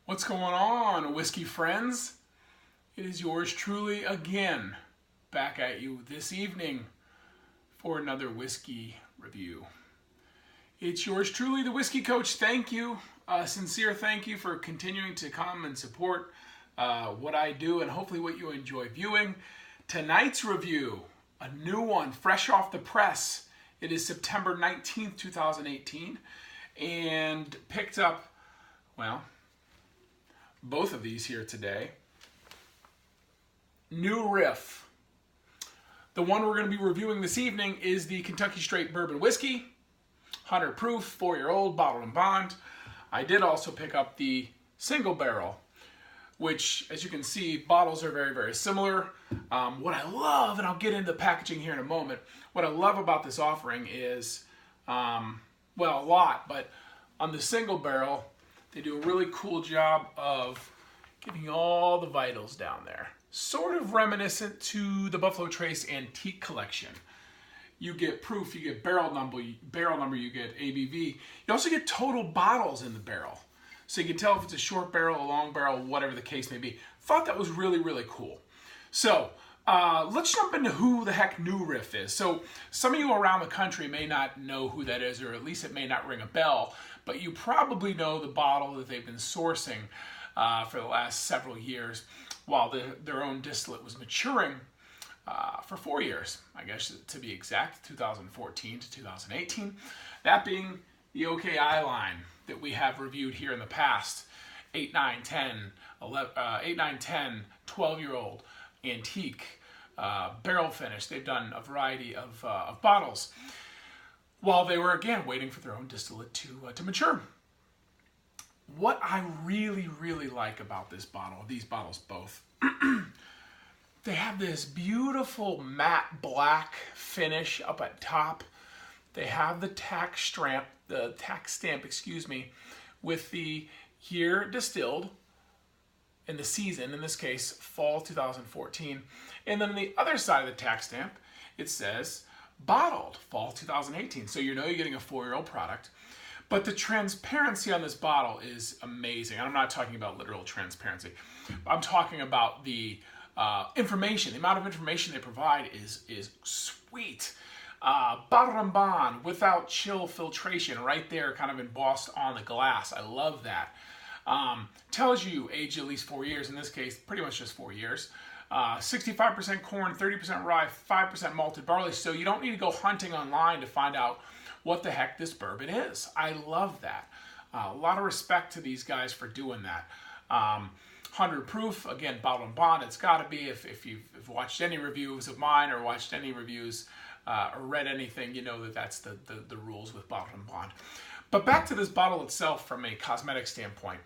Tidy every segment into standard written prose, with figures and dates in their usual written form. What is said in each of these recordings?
What's going on, whiskey friends? It is yours truly again, back at you this evening for another whiskey review. It's yours truly, the Whiskey Coach. Thank you, sincere thank you for continuing to come and support what I do and hopefully what you enjoy viewing. Tonight's review, a new one, fresh off the press. It is September 19th, 2018, and picked up, well, both of these here today. New Riff. The one we're going to be reviewing this evening is the Kentucky Straight Bourbon Whiskey, 100 proof, 4-year-old, bottled and bond. I did also pick up the single barrel, which, as you can see, bottles are very, very similar. What I love, and I'll get into the packaging here in a moment, what I love about this offering is, well, a lot, but on the single barrel, they do a really cool job of getting all the vitals down there. Sort of reminiscent to the Buffalo Trace Antique Collection. You get proof, you get barrel number, you get ABV. You also get total bottles in the barrel. So you can tell if it's a short barrel, a long barrel, whatever the case may be. Thought that was really, really cool. So let's jump into who the heck New Riff is. So some of you around the country may not know who that is, or at least it may not ring a bell, but you probably know the bottle that they've been sourcing for the last several years while their own distillate was maturing for 4 years, I guess to be exact, 2014 to 2018. That being the OKI line that we have reviewed here in the past, 8, 9, 10, 12-year-old antique, barrel finish. They've done a variety of bottles while they were, again, waiting for their own distillate to mature. What I really, really like about this bottle, these bottles both, they have this beautiful matte black finish up at top. They have the tax stamp, with the year distilled in the season, in this case, fall 2014. And then on the other side of the tax stamp, it says bottled fall 2018. So you know you're getting a 4-year-old product. But the transparency on this bottle is amazing. I'm not talking about literal transparency. I'm talking about the information. The amount of information they provide is sweet. Bottled and bond without chill filtration right there, kind of embossed on the glass. I love that. Tells you age at least 4 years. In this case, pretty much just 4 years. 65% corn, 30% rye, 5% malted barley. So you don't need to go hunting online to find out what the heck this bourbon is. I love that. A lot of respect to these guys for doing that. 100 proof, again, bottled and bond. It's got to be, if you've watched any reviews of mine or watched any reviews or read anything, you know that that's the rules with bottled and bond. But back to this bottle itself from a cosmetic standpoint.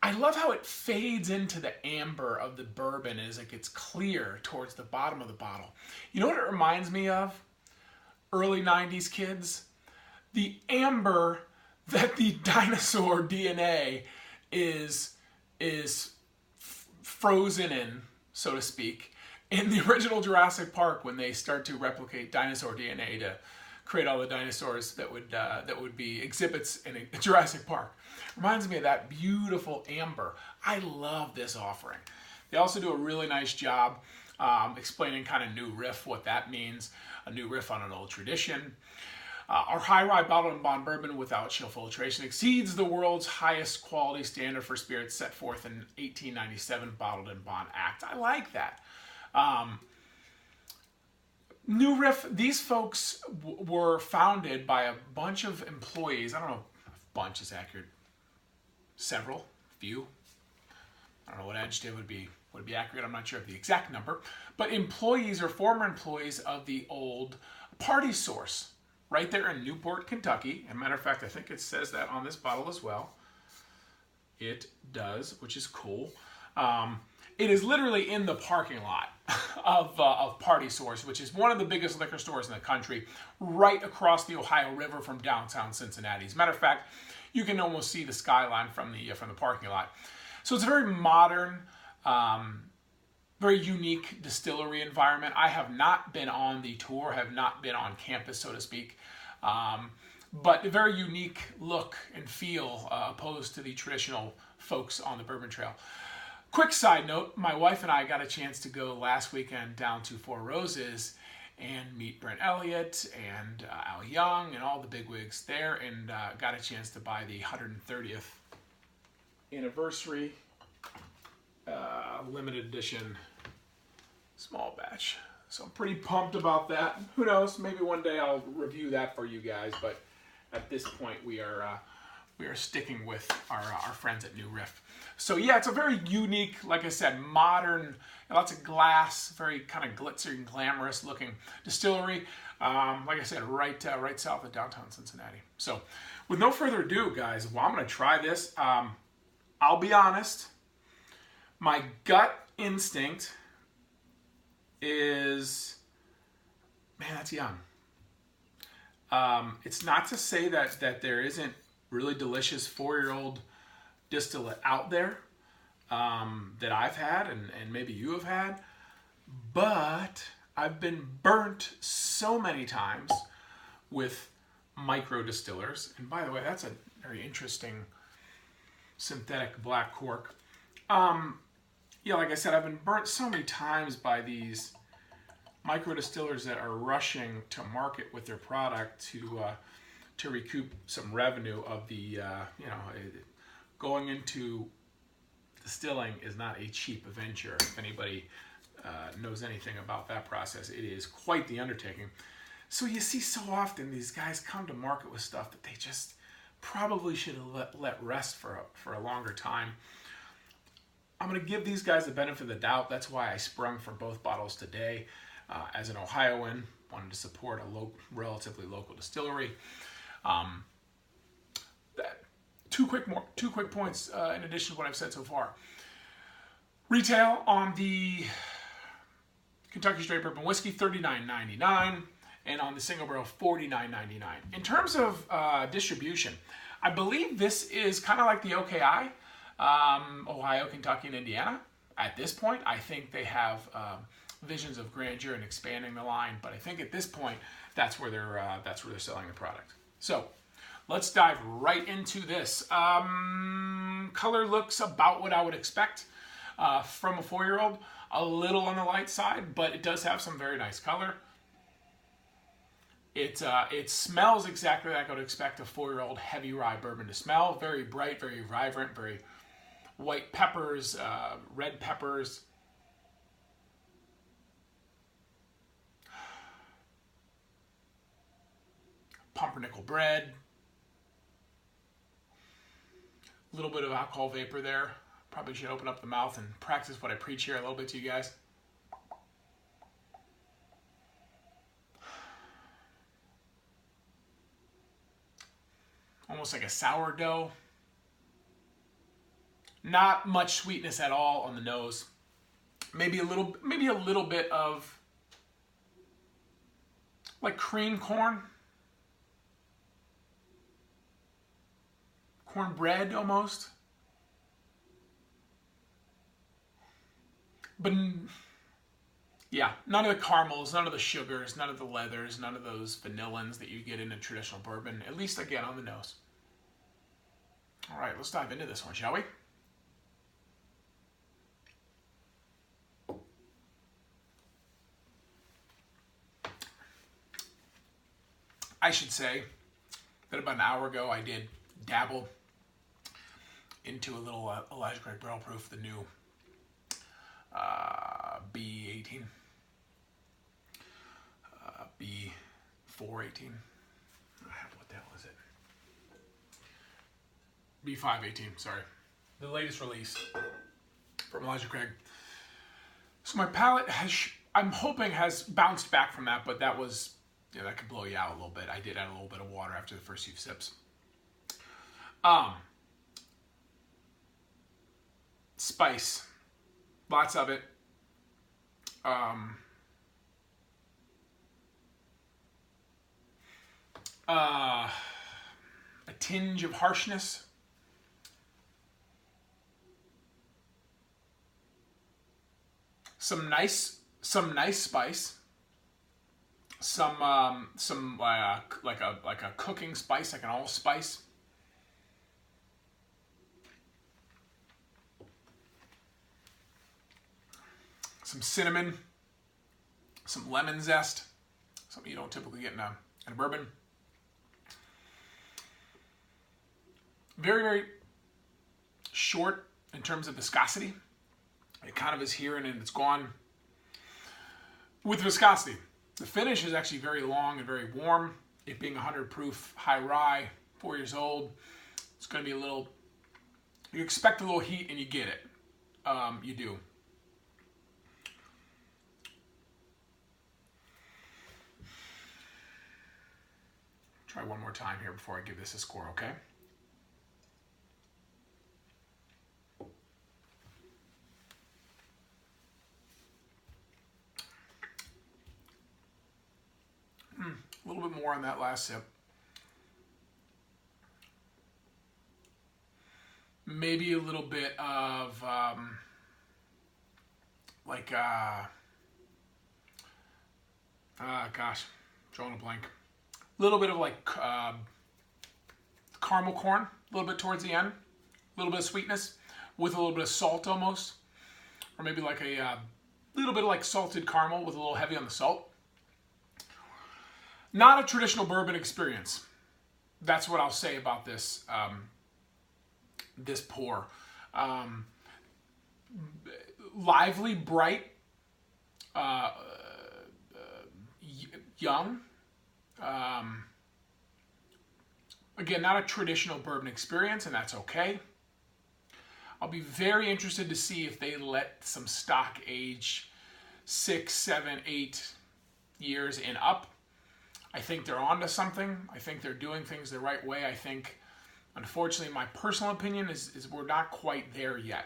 I love how it fades into the amber of the bourbon as it gets clear towards the bottom of the bottle. You know what it reminds me of? Early 90s kids? The amber that the dinosaur DNA is frozen in, so to speak, in the original Jurassic Park when they start to replicate dinosaur DNA to create all the dinosaurs that would be exhibits in a Jurassic Park. Reminds me of that beautiful amber. I love this offering. They also do a really nice job explaining kind of New Riff, what that means. A new riff on an old tradition. Our high rye bottled and bond bourbon without chill filtration exceeds the world's highest quality standard for spirits set forth in 1897 Bottled and Bond Act. I like that. New Riff, these folks were founded by a bunch of employees. I don't know if bunch is accurate. Several, few. I don't know what adjective would be accurate. I'm not sure of the exact number. But employees or former employees of the old Party Source right there in Newport, Kentucky. As a matter of fact, I think it says that on this bottle as well. It does, which is cool. It is literally in the parking lot of Party Source, which is one of the biggest liquor stores in the country, right across the Ohio River from downtown Cincinnati. As a matter of fact, you can almost see the skyline from the parking lot. So it's a very modern, very unique distillery environment. I have not been on the tour, have not been on campus, so to speak. But a very unique look and feel opposed to the traditional folks on the Bourbon Trail. Quick side note, my wife and I got a chance to go last weekend down to Four Roses and meet Brent Elliott and Al Young and all the bigwigs there, and got a chance to buy the 130th anniversary limited edition small batch. So I'm pretty pumped about that. Who knows, maybe one day I'll review that for you guys, but at this point we are sticking with our friends at New Riff. So yeah, it's a very unique, like I said, modern, lots of glass, very kind of glitzy and glamorous looking distillery. Like I said, right south of downtown Cincinnati. So with no further ado, guys, well, I'm going to try this. I'll be honest, my gut instinct is, man, that's young. It's not to say that there isn't really delicious 4-year-old distillate out there that I've had and maybe you have had, but I've been burnt so many times with micro distillers. And by the way, that's a very interesting synthetic black cork. Yeah, like I said, I've been burnt so many times by these micro distillers that are rushing to market with their product to recoup some revenue of the going into distilling is not a cheap venture. If anybody knows anything about that process, it is quite the undertaking. So you see so often these guys come to market with stuff that they just probably should have let rest for a longer time. I'm going to give these guys the benefit of the doubt. That's why I sprung for both bottles today. As an Ohioan, wanted to support a relatively local distillery. Two quick points in addition to what I've said so far. Retail on the Kentucky Straight Bourbon Whiskey, $39.99, and on the single barrel, $49.99. In terms of distribution, I believe this is kind of like the OKI, Ohio, Kentucky, and Indiana. At this point, I think they have visions of grandeur and expanding the line, but I think at this point, that's where they're selling the product. So let's dive right into this. Color looks about what I would expect from a 4-year-old. A little on the light side, but it does have some very nice color. It smells exactly like I would expect a 4-year-old heavy rye bourbon to smell. Very bright, very vibrant, very white peppers, red peppers. Pumpernickel bread. A little bit of alcohol vapor there. Probably should open up the mouth and practice what I preach here a little bit to you guys. Almost like a sourdough. Not much sweetness at all on the nose. Maybe a little bit of like cream corn. Cornbread almost. But yeah, none of the caramels, none of the sugars, none of the leathers, none of those vanillins that you get in a traditional bourbon, at least again on the nose. All right, let's dive into this one, shall we? I should say that about an hour ago I did dabble into a little Elijah Craig Barrel Proof, the new B18, B418. What the hell is it? B518, sorry. The latest release from Elijah Craig. So my palate I'm hoping has bounced back from that, but that was, that could blow you out a little bit. I did add a little bit of water after the first few sips. Spice. Lots of it. A tinge of harshness. Some nice spice. Some like a cooking spice, like an allspice. some cinnamon, some lemon zest, something you don't typically get in a bourbon. Very, very short in terms of viscosity. It kind of is here and then it's gone with viscosity. The finish is actually very long and very warm. It being 100 proof, high rye, 4 years old, it's going to be a little, you expect a little heat and you get it. You do. Try one more time here before I give this a score, okay? A little bit more on that last sip. Maybe a little bit of gosh, drawing a blank. A little bit of like caramel corn, a little bit towards the end. A little bit of sweetness with a little bit of salt almost. Or maybe like a little bit of like salted caramel with a little heavy on the salt. Not a traditional bourbon experience. That's what I'll say about this this pour. Lively, bright, young. Again, not a traditional bourbon experience, and that's okay. I'll be very interested to see if they let some stock age 6, 7, 8 years and up. I think they're onto something. I think they're doing things the right way. I think, unfortunately, my personal opinion is we're not quite there yet.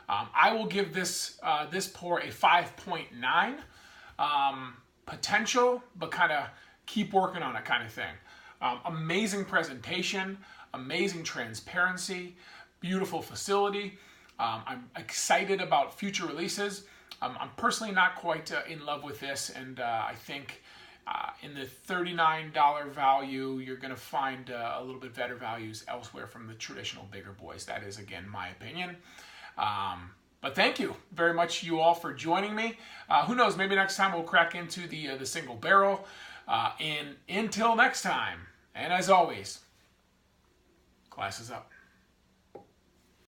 I will give this this pour a 5.9. Potential, but kind of keep working on it kind of thing. Amazing presentation, amazing transparency, beautiful facility. I'm excited about future releases. I'm personally not quite in love with this, and I think in the $39 value, you're going to find a little bit better values elsewhere from the traditional bigger boys. That is, again, my opinion. But thank you very much, you all, for joining me. Who knows, maybe next time we'll crack into the single barrel. And until next time, and as always, glasses up.